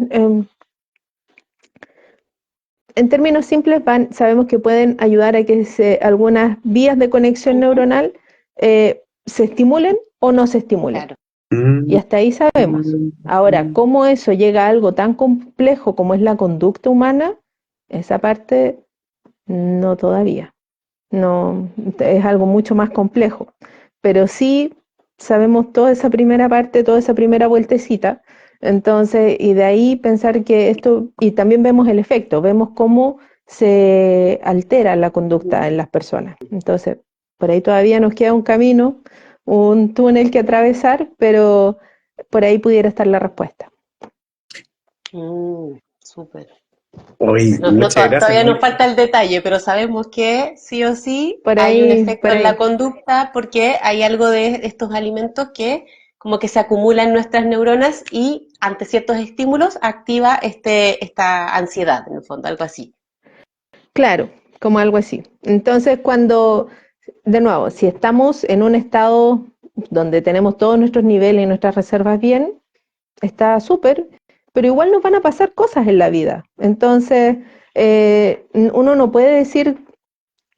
En términos simples, sabemos que pueden ayudar a que algunas vías de conexión neuronal se estimulen o no se estimulen. Claro. Y hasta ahí sabemos. Ahora, cómo eso llega a algo tan complejo como es la conducta humana, esa parte no todavía. No, es algo mucho más complejo. Pero sí sabemos toda esa primera parte, toda esa primera vueltecita. Entonces, y de ahí pensar que esto, y también vemos el efecto, vemos cómo se altera la conducta en las personas. Entonces, por ahí todavía nos queda un camino, un túnel que atravesar, pero por ahí pudiera estar la respuesta. Súper. Hoy, muchas gracias. Todavía nos falta el detalle, pero sabemos que sí o sí Por hay un ahí, efecto en la conducta porque hay algo de estos alimentos que como que se acumula en nuestras neuronas y ante ciertos estímulos activa esta ansiedad, en el fondo, algo así. Claro, como algo así. Entonces, de nuevo, si estamos en un estado donde tenemos todos nuestros niveles y nuestras reservas bien, está súper, pero igual nos van a pasar cosas en la vida. Entonces, uno no puede decir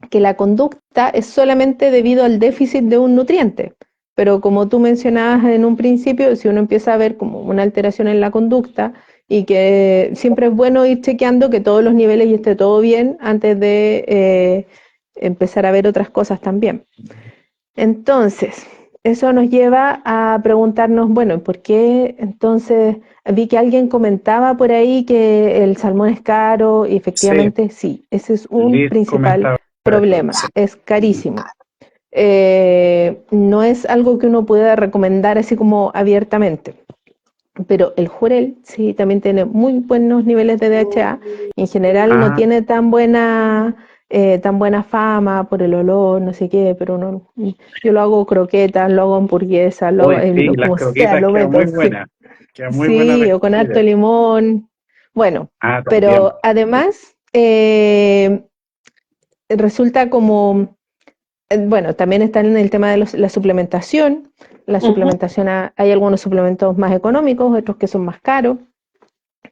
que la conducta es solamente debido al déficit de un nutriente. Pero como tú mencionabas en un principio, si uno empieza a ver como una alteración en la conducta y que siempre es bueno ir chequeando que todos los niveles y esté todo bien antes de empezar a ver otras cosas también. Entonces, eso nos lleva a preguntarnos, bueno, ¿por qué entonces? Vi que alguien comentaba por ahí que el salmón es caro y efectivamente sí, ese es un Liz principal comentaba problema, eso. es carísimo. No es algo que uno pueda recomendar así como abiertamente, pero el jurel sí también tiene muy buenos niveles de DHA, en general no tiene tan buena fama por el olor, no sé qué, pero yo lo hago croquetas, lo hago hamburguesas, lo hago Sí, las como sea, croquetas lo quedan meto, muy sí. buenas. Quedan muy buenas Sí, las o con harto croquetas. limón. Bueno, También. pero además resulta como, bueno, también están en el tema de la suplementación. La suplementación, hay algunos suplementos más económicos, otros que son más caros.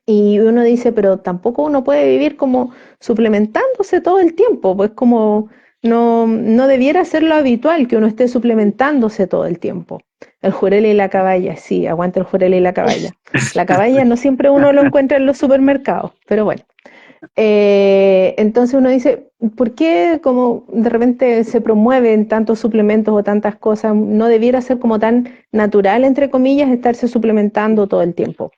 Y uno dice, pero tampoco uno puede vivir como suplementándose todo el tiempo, pues como no debiera ser lo habitual que uno esté suplementándose todo el tiempo. El jurel y la caballa, sí, aguanta el jurel y la caballa. La caballa no siempre uno lo encuentra en los supermercados, pero bueno. Entonces uno dice, ¿por qué como de repente se promueven tantos suplementos o tantas cosas? No debiera ser como tan natural, entre comillas, estarse suplementando todo el tiempo.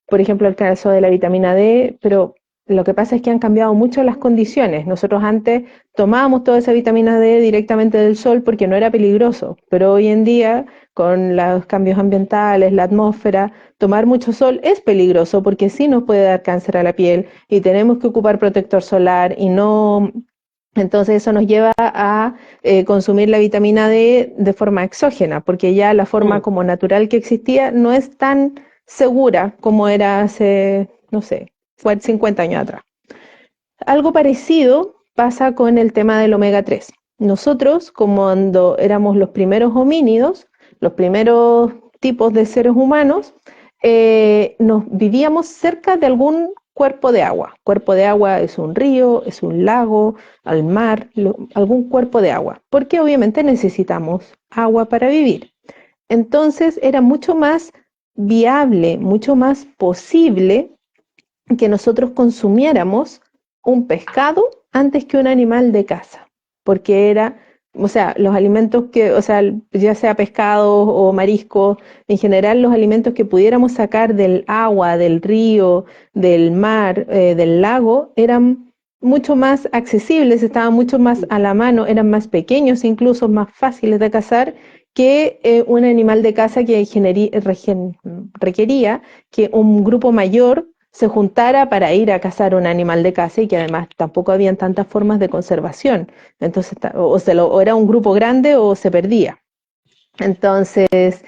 Por ejemplo, el caso de la vitamina D, pero lo que pasa es que han cambiado mucho las condiciones. Nosotros antes tomábamos toda esa vitamina D directamente del sol porque no era peligroso, pero hoy en día, con los cambios ambientales, la atmósfera, tomar mucho sol es peligroso porque sí nos puede dar cáncer a la piel y tenemos que ocupar protector solar y no. Entonces eso nos lleva a consumir la vitamina D de forma exógena, porque ya la forma como natural que existía no es tan segura como era hace, no sé, 50 años atrás. Algo parecido pasa con el tema del omega 3. nosotros, como cuando éramos los primeros homínidos, los primeros tipos de seres humanos, nos vivíamos cerca de algún cuerpo de agua. Cuerpo de agua es un río, es un lago, al mar, algún cuerpo de agua, porque obviamente necesitamos agua para vivir. Entonces era mucho más viable, mucho más posible que nosotros consumiéramos un pescado antes que un animal de caza, porque era, o sea, los alimentos que, o sea, ya sea pescado o marisco, en general los alimentos que pudiéramos sacar del agua, del río, del mar, del lago, eran mucho más accesibles, estaban mucho más a la mano, eran más pequeños, incluso más fáciles de cazar que un animal de caza que requería que un grupo mayor se juntara para ir a cazar un animal de caza y que además tampoco habían tantas formas de conservación. Entonces, o era un grupo grande o se perdía. Entonces,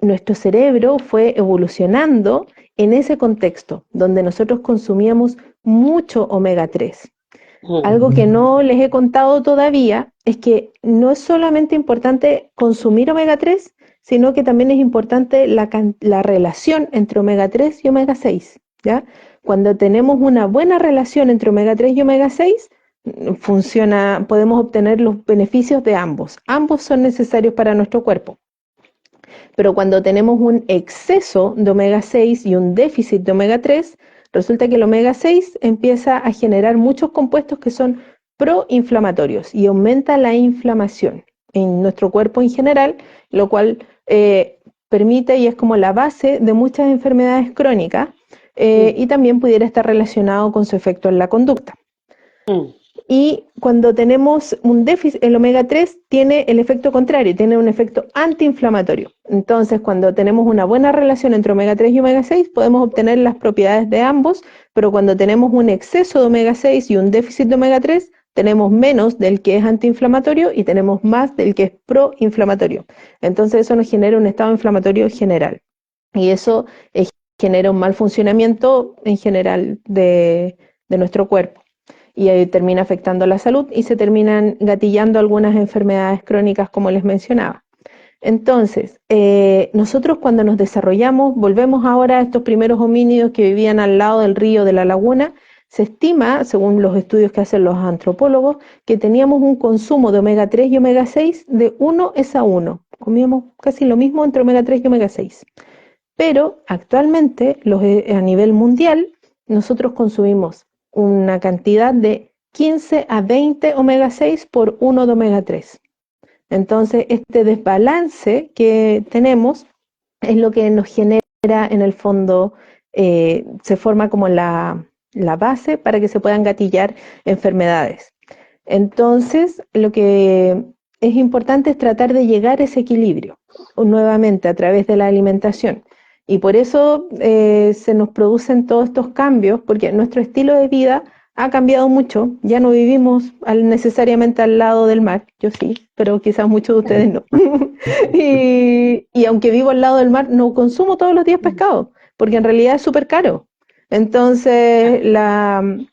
nuestro cerebro fue evolucionando en ese contexto, donde nosotros consumíamos mucho omega 3. Algo que no les he contado todavía es que no es solamente importante consumir omega 3, sino que también es importante la relación entre omega 3 y omega 6. ¿Ya? Cuando tenemos una buena relación entre omega 3 y omega 6, funciona, podemos obtener los beneficios de ambos. Ambos son necesarios para nuestro cuerpo. Pero cuando tenemos un exceso de omega 6 y un déficit de omega 3, resulta que el omega 6 empieza a generar muchos compuestos que son proinflamatorios y aumenta la inflamación en nuestro cuerpo en general, lo cual permite y es como la base de muchas enfermedades crónicas y también pudiera estar relacionado con su efecto en la conducta. Y cuando tenemos un déficit, el omega 3 tiene el efecto contrario, tiene un efecto antiinflamatorio. Entonces, cuando tenemos una buena relación entre omega 3 y omega 6, podemos obtener las propiedades de ambos, pero cuando tenemos un exceso de omega 6 y un déficit de omega 3, tenemos menos del que es antiinflamatorio y tenemos más del que es proinflamatorio. Entonces, eso nos genera un estado inflamatorio general. Y eso genera un mal funcionamiento en general de nuestro cuerpo. Y ahí termina afectando la salud y se terminan gatillando algunas enfermedades crónicas, como les mencionaba. Entonces, nosotros cuando nos desarrollamos, volvemos ahora a estos primeros homínidos que vivían al lado del río, de la laguna, se estima, según los estudios que hacen los antropólogos, que teníamos un consumo de omega 3 y omega 6 de 1:1. Comíamos casi lo mismo entre omega 3 y omega 6. Pero actualmente, a nivel mundial, nosotros consumimos una cantidad de 15 a 20 omega 6 por 1 de omega 3. Entonces, este desbalance que tenemos es lo que nos genera en el fondo, se forma como la base para que se puedan gatillar enfermedades. Entonces, lo que es importante es tratar de llegar a ese equilibrio nuevamente a través de la alimentación. Y por eso se nos producen todos estos cambios, porque nuestro estilo de vida ha cambiado mucho. Ya no vivimos necesariamente al lado del mar, yo sí, pero quizás muchos de ustedes no. y aunque vivo al lado del mar, no consumo todos los días pescado, porque en realidad es súper caro. Entonces, el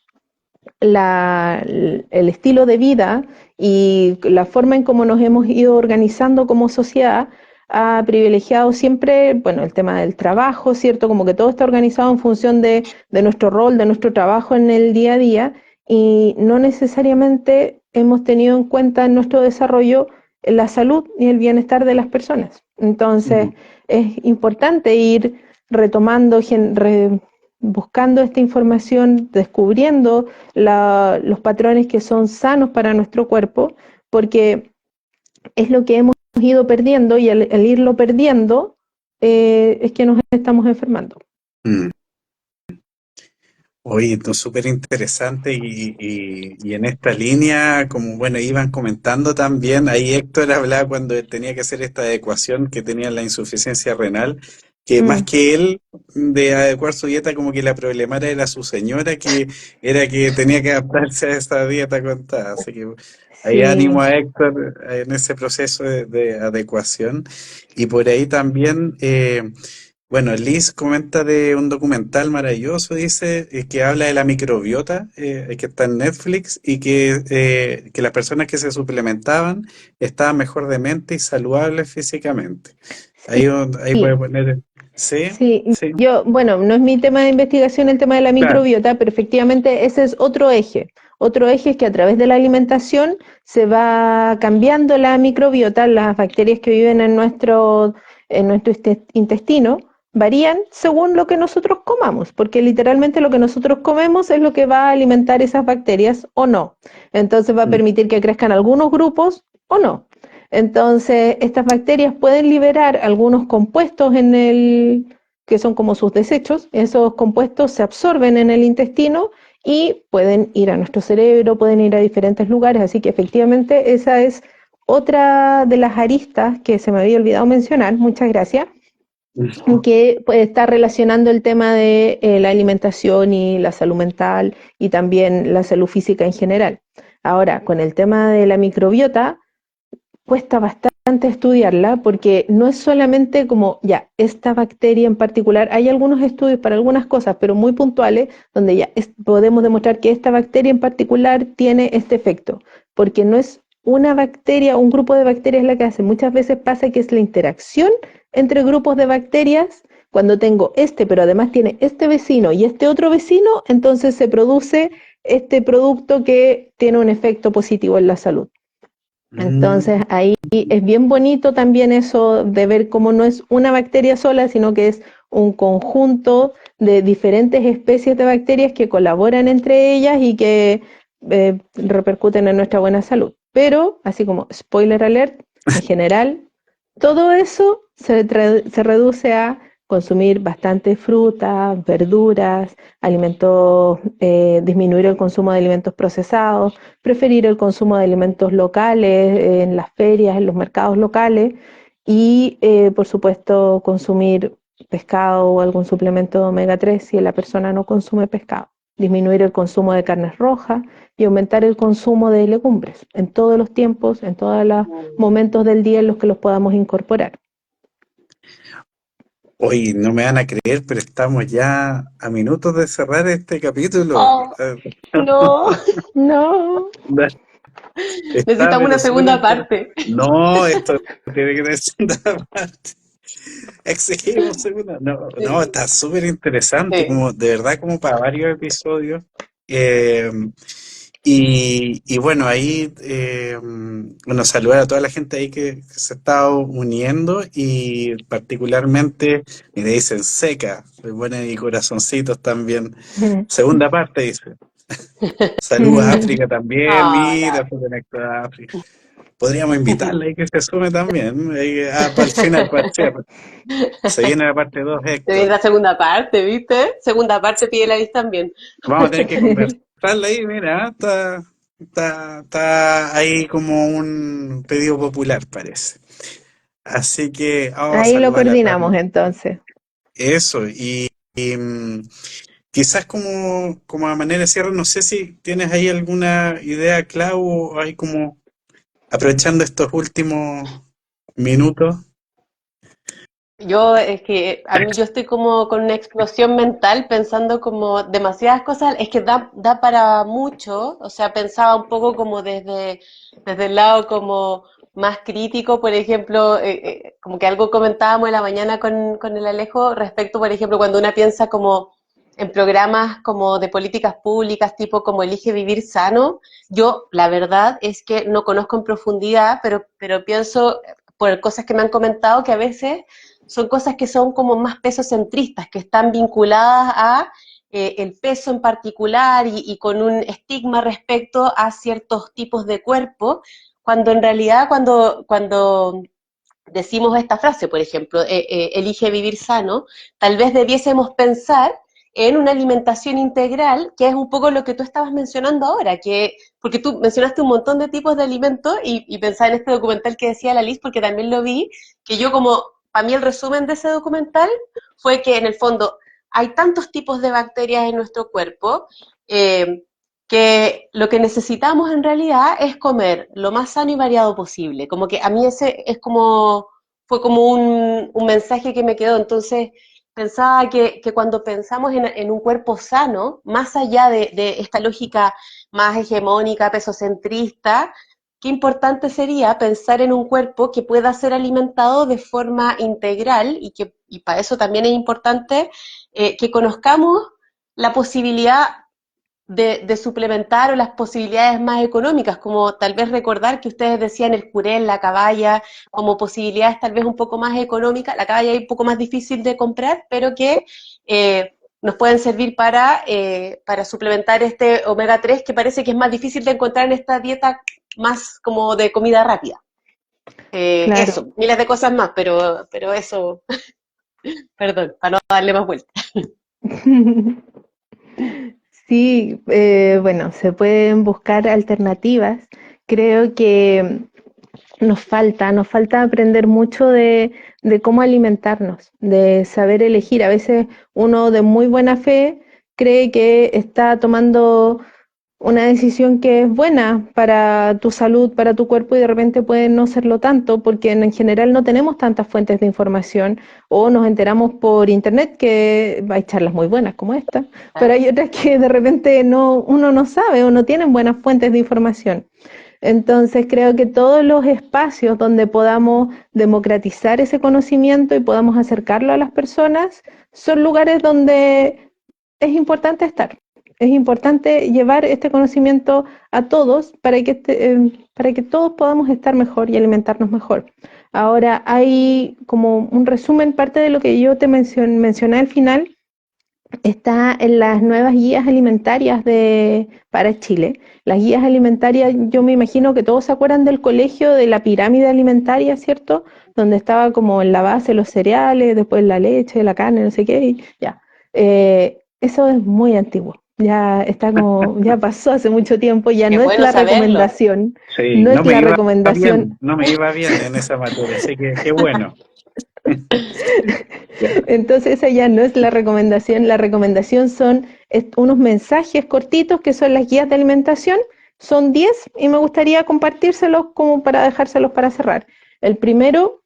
estilo de vida y la forma en cómo nos hemos ido organizando como sociedad ha privilegiado siempre, bueno, el tema del trabajo, ¿cierto? Como que todo está organizado en función de nuestro rol, de nuestro trabajo en el día a día, y no necesariamente hemos tenido en cuenta en nuestro desarrollo la salud y el bienestar de las personas. Entonces, es importante ir retomando, buscando esta información, descubriendo los patrones que son sanos para nuestro cuerpo, porque es lo que hemos ido perdiendo y al irlo perdiendo es que nos estamos enfermando. Oye, esto es súper interesante y en esta línea, como bueno, iban comentando también, ahí Héctor hablaba cuando tenía que hacer esta adecuación que tenía la insuficiencia renal, que más que él de adecuar su dieta, como que la problemática era su señora, que era que tenía que adaptarse a esa dieta contada. Así que ahí ánimo a Héctor en ese proceso de adecuación. Y por ahí también Bueno, Liz comenta de un documental maravilloso, dice, que habla de la microbiota, que está en Netflix, y que las personas que se suplementaban estaban mejor de mente y saludables físicamente. Ahí Sí, puede poner, sí, sí, sí, yo, bueno, no es mi tema de investigación el tema de la claro. microbiota, pero efectivamente ese es otro eje. Otro eje es que a través de la alimentación se va cambiando la microbiota, las bacterias que viven en nuestro intestino varían según lo que nosotros comamos, porque literalmente lo que nosotros comemos es lo que va a alimentar esas bacterias o no. Entonces va a Mm, permitir que crezcan algunos grupos o no. Entonces, estas bacterias pueden liberar algunos compuestos que son como sus desechos. Esos compuestos se absorben en el intestino y pueden ir a nuestro cerebro, pueden ir a diferentes lugares. Así que efectivamente esa es otra de las aristas que se me había olvidado mencionar. Muchas gracias. Que pues, está relacionando el tema de la alimentación y la salud mental y también la salud física en general. Ahora, con el tema de la microbiota, cuesta bastante estudiarla porque no es solamente como, ya, esta bacteria en particular, hay algunos estudios para algunas cosas, pero muy puntuales, donde ya podemos demostrar que esta bacteria en particular tiene este efecto, porque no es una bacteria, un grupo de bacterias la que hace, muchas veces pasa que es la interacción entre grupos de bacterias, cuando tengo este, pero además tiene este vecino y este otro vecino, entonces se produce este producto que tiene un efecto positivo en la salud. Entonces mm. ahí es bien bonito también eso de ver cómo no es una bacteria sola, sino que es un conjunto de diferentes especies de bacterias que colaboran entre ellas y que repercuten en nuestra buena salud. Pero, así como spoiler alert, en general, todo eso se reduce a consumir bastante fruta, verduras, alimentos, disminuir el consumo de alimentos procesados, preferir el consumo de alimentos locales en las ferias, en los mercados locales y, por supuesto, consumir pescado o algún suplemento de omega 3 si la persona no consume pescado. Disminuir el consumo de carnes rojas y aumentar el consumo de legumbres en todos los tiempos, en todos los momentos del día en los que los podamos incorporar. Hoy no me van a creer, pero estamos ya a minutos de cerrar este capítulo. Oh, no, No, Está, necesitamos una pero súper segunda interesante. parte. No, esto tiene que tener segunda parte. Exigimos segunda. No, no, Sí, está súper interesante, sí. como de verdad, como para varios episodios. Eh, y bueno, ahí, bueno, saludar a toda la gente ahí que se está uniendo y particularmente, mire, dicen seca, le ponen y corazoncitos también. Segunda parte, dice. Saludos a África también, Ah, mira, se conectó a África. Podríamos invitarle y que se sume también. Ahí, para el final, para el cierre. Se viene la parte 2, se viene Héctor. la segunda parte, ¿viste? Segunda parte pide la lista también. Vamos a tener que conversarla ahí, mira, está ahí como un pedido popular, parece. Así que vamos a Ahí lo saludar a toda coordinamos entonces. eso. Quizás como a manera de cierre, no sé si tienes ahí alguna idea, Clau, o ahí como aprovechando estos últimos minutos. Yo es que a mí yo estoy como con una explosión mental pensando como demasiadas cosas, es que da para mucho, o sea, pensaba un poco como desde el lado como más crítico, por ejemplo, como que algo comentábamos en la mañana con el Alejo respecto, por ejemplo, cuando una piensa como en programas como de políticas públicas, tipo como Elige Vivir Sano, yo la verdad es que no conozco en profundidad, pero pienso por cosas que me han comentado que a veces son cosas que son como más pesocentristas, que están vinculadas a el peso en particular y con un estigma respecto a ciertos tipos de cuerpo, cuando en realidad cuando decimos esta frase, por ejemplo, elige vivir sano, tal vez debiésemos pensar en una alimentación integral, que es un poco lo que tú estabas mencionando ahora, porque tú mencionaste un montón de tipos de alimentos y pensaba en este documental que decía la Liz, porque también lo vi, que yo como, para mí el resumen de ese documental fue que en el fondo hay tantos tipos de bacterias en nuestro cuerpo, eh, que lo que necesitamos en realidad es comer lo más sano y variado posible. Como que a mí ese es como, fue como un mensaje que me quedó. Entonces, pensaba que cuando pensamos en un cuerpo sano, más allá de esta lógica más hegemónica, pesocentrista, qué importante sería pensar en un cuerpo que pueda ser alimentado de forma integral y para eso también es importante que conozcamos la posibilidad de suplementar o las posibilidades más económicas, como tal vez recordar que ustedes decían el jurel, la caballa, como posibilidades tal vez un poco más económicas, la caballa es un poco más difícil de comprar, pero que nos pueden servir para suplementar este omega 3 que parece que es más difícil de encontrar en esta dieta más como de comida rápida. Claro. Eso, miles de cosas más, pero eso, perdón, para no darle más vuelta. Sí, bueno, se pueden buscar alternativas. Creo que nos falta aprender mucho de cómo alimentarnos, de saber elegir. A veces uno de muy buena fe cree que está tomando una decisión que es buena para tu salud, para tu cuerpo y de repente puede no serlo tanto porque en general no tenemos tantas fuentes de información o nos enteramos por internet que hay charlas muy buenas como esta, pero hay otras que de repente uno no sabe o no tienen buenas fuentes de información. Entonces creo que todos los espacios donde podamos democratizar ese conocimiento y podamos acercarlo a las personas son lugares donde es importante estar. Es importante llevar este conocimiento a todos para que todos podamos estar mejor y alimentarnos mejor. Ahora hay como un resumen, parte de lo que yo te mencioné al final, está en las nuevas guías alimentarias para Chile. Las guías alimentarias, yo me imagino que todos se acuerdan del colegio de la pirámide alimentaria, ¿cierto? Donde estaba como en la base los cereales, después la leche, la carne, no sé qué, y ya. Eso es muy antiguo. Ya está como, ya pasó hace mucho tiempo, ya Qué no es bueno la saberlo. recomendación, Sí, no no es me la iba recomendación. bien, no me iba bien en esa materia, así que qué bueno. Entonces esa ya no es la recomendación son unos mensajes cortitos que son las guías de alimentación, son 10 y me gustaría compartírselos como para dejárselos para cerrar. El primero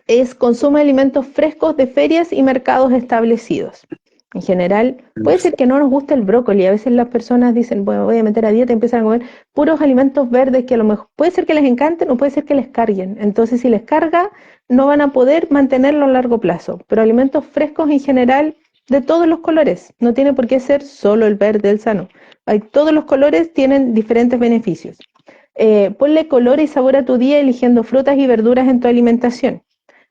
es consume alimentos frescos de ferias y mercados establecidos. En general, puede ser que no nos guste el brócoli, a veces las personas dicen, bueno, voy a meter a dieta y empiezan a comer puros alimentos verdes que a lo mejor puede ser que les encanten o puede ser que les carguen. Entonces, si les carga, no van a poder mantenerlo a largo plazo. Pero alimentos frescos en general, de todos los colores, no tiene por qué ser solo el verde, el sano. Todos los colores tienen diferentes beneficios. Ponle color y sabor a tu día eligiendo frutas y verduras en tu alimentación.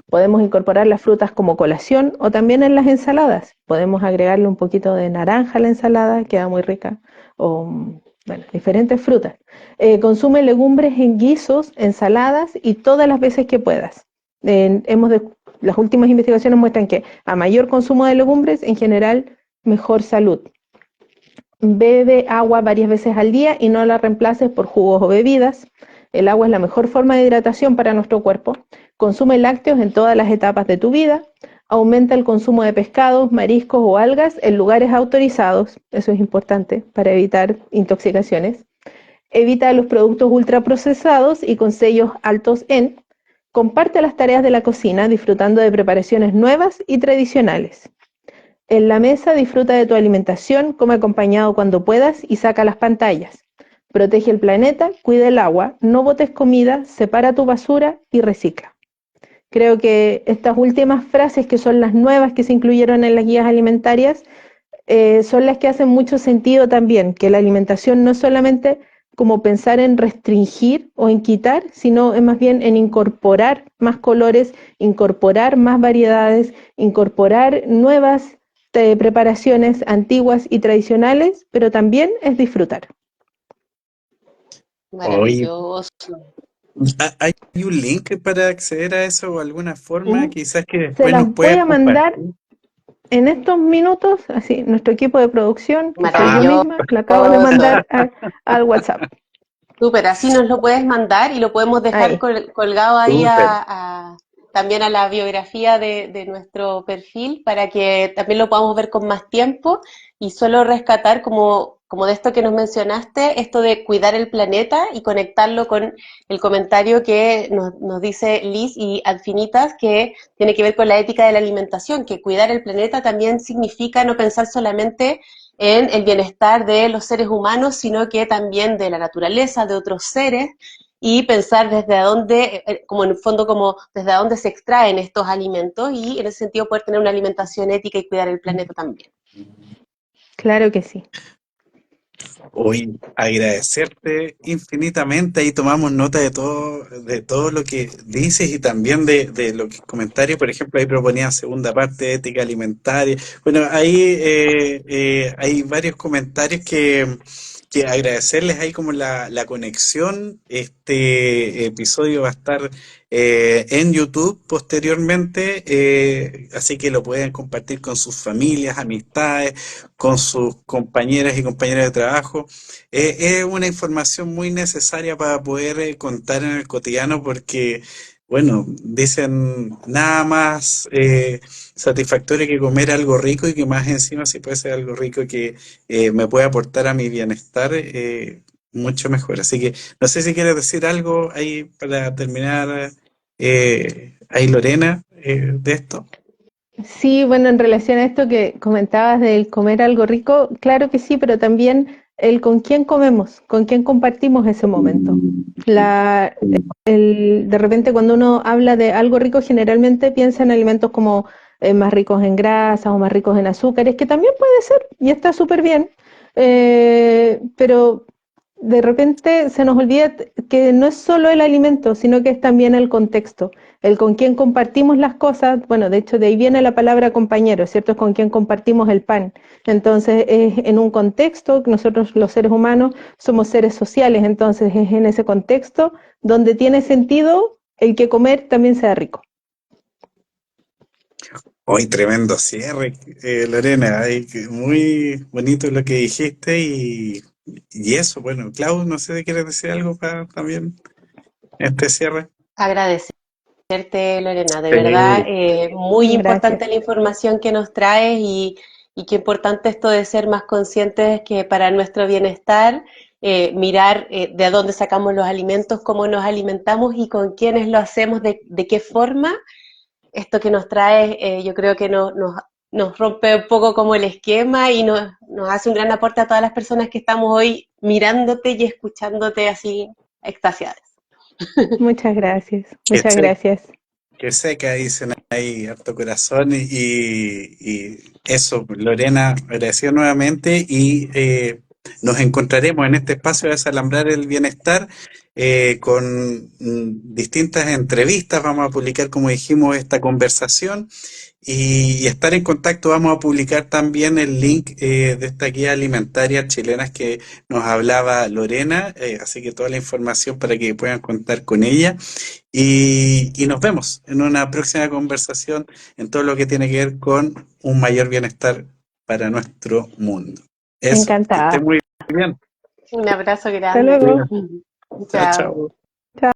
Podemos incorporar las frutas como colación o también en las ensaladas. Podemos agregarle un poquito de naranja a la ensalada, queda muy rica. O, bueno, diferentes frutas. Consume legumbres en guisos, ensaladas y todas las veces que puedas. Las últimas investigaciones muestran que a mayor consumo de legumbres, en general, mejor salud. Bebe agua varias veces al día y no la reemplaces por jugos o bebidas. El agua es la mejor forma de hidratación para nuestro cuerpo. Consume lácteos en todas las etapas de tu vida. Aumenta el consumo de pescados, mariscos o algas en lugares autorizados. Eso es importante para evitar intoxicaciones. Evita los productos ultraprocesados y con sellos altos en. Comparte las tareas de la cocina disfrutando de preparaciones nuevas y tradicionales. En la mesa disfruta de tu alimentación, come acompañado cuando puedas y saca las pantallas. Protege el planeta, cuida el agua, no botes comida, separa tu basura y recicla. Creo que estas últimas frases, que son las nuevas que se incluyeron en las guías alimentarias, son las que hacen mucho sentido también, que la alimentación no es solamente como pensar en restringir o en quitar, sino es más bien en incorporar más colores, incorporar más variedades, incorporar nuevas preparaciones antiguas y tradicionales, pero también es disfrutar. Oye, Maravilloso. ¿hay un link para acceder a eso o alguna forma? Quizás que Se después las nos voy puedas a mandar compartir. en estos minutos, así, nuestro equipo de producción, que soy yo Maravilloso. misma, la acabo de mandar al WhatsApp. Súper, así nos lo puedes mandar y lo podemos dejar Ahí. colgado ahí Súper. también a la biografía de nuestro perfil para que también lo podamos ver con más tiempo y solo rescatar, como como de esto que nos mencionaste, esto de cuidar el planeta y conectarlo con el comentario que nos dice Liz y Adfinitas, que tiene que ver con la ética de la alimentación, que cuidar el planeta también significa no pensar solamente en el bienestar de los seres humanos, sino que también de la naturaleza, de otros seres, y pensar desde dónde, como en el fondo, como desde dónde se extraen estos alimentos, y en ese sentido poder tener una alimentación ética y cuidar el planeta también. Claro que sí. Hoy agradecerte infinitamente, ahí tomamos nota de todo lo que dices y también de lo que comentarios, por ejemplo, ahí proponía segunda parte de ética alimentaria. Bueno, ahí hay varios comentarios que agradecerles ahí como la conexión. Este episodio va a estar en YouTube posteriormente, así que lo pueden compartir con sus familias, amistades, con sus compañeras y compañeros de trabajo. Es una información muy necesaria para poder contar en el cotidiano porque, bueno, dicen nada más satisfactorio que comer algo rico y que más encima si puede ser algo rico que me puede aportar a mi bienestar, mucho mejor. Así que no sé si quieres decir algo ahí para terminar, ahí Lorena, de esto. Sí, bueno, en relación a esto que comentabas del comer algo rico, claro que sí, pero también el con quién comemos, con quién compartimos ese momento. La, de repente cuando uno habla de algo rico, generalmente piensa en alimentos como más ricos en grasas o más ricos en azúcares, que también puede ser y está súper bien, pero de repente se nos olvida que no es solo el alimento, sino que es también el contexto, el con quien compartimos las cosas. Bueno, de hecho de ahí viene la palabra compañero, ¿cierto? Es con quien compartimos el pan. Entonces es en un contexto, nosotros los seres humanos somos seres sociales, entonces es en ese contexto donde tiene sentido el que comer también sea rico. Hoy tremendo cierre, Lorena, muy bonito lo que dijiste y eso, bueno, Clau, no sé si quieres decir algo para también este cierre. Agradecerte, Lorena, de verdad, Sí, muy Gracias. importante la información que nos traes y qué importante esto de ser más conscientes que para nuestro bienestar, mirar de dónde sacamos los alimentos, cómo nos alimentamos y con quiénes lo hacemos, de qué forma. Esto que nos trae, yo creo que nos rompe un poco como el esquema y nos hace un gran aporte a todas las personas que estamos hoy mirándote y escuchándote así extasiadas. Muchas gracias. que Muchas sé, gracias. que seca, dicen ahí, harto corazón y eso, Lorena, agradecido nuevamente y nos encontraremos en este espacio de Desalambrar el Bienestar con distintas entrevistas, vamos a publicar, como dijimos, esta conversación y estar en contacto. Vamos a publicar también el link de esta guía alimentaria chilenas que nos hablaba Lorena, así que toda la información para que puedan contar con ella. Y nos vemos en una próxima conversación en todo lo que tiene que ver con un mayor bienestar para nuestro mundo. Eso, que esté Encantada. muy bien. Un abrazo Hasta grande. luego. Cuídate. Chao, Chao. chao.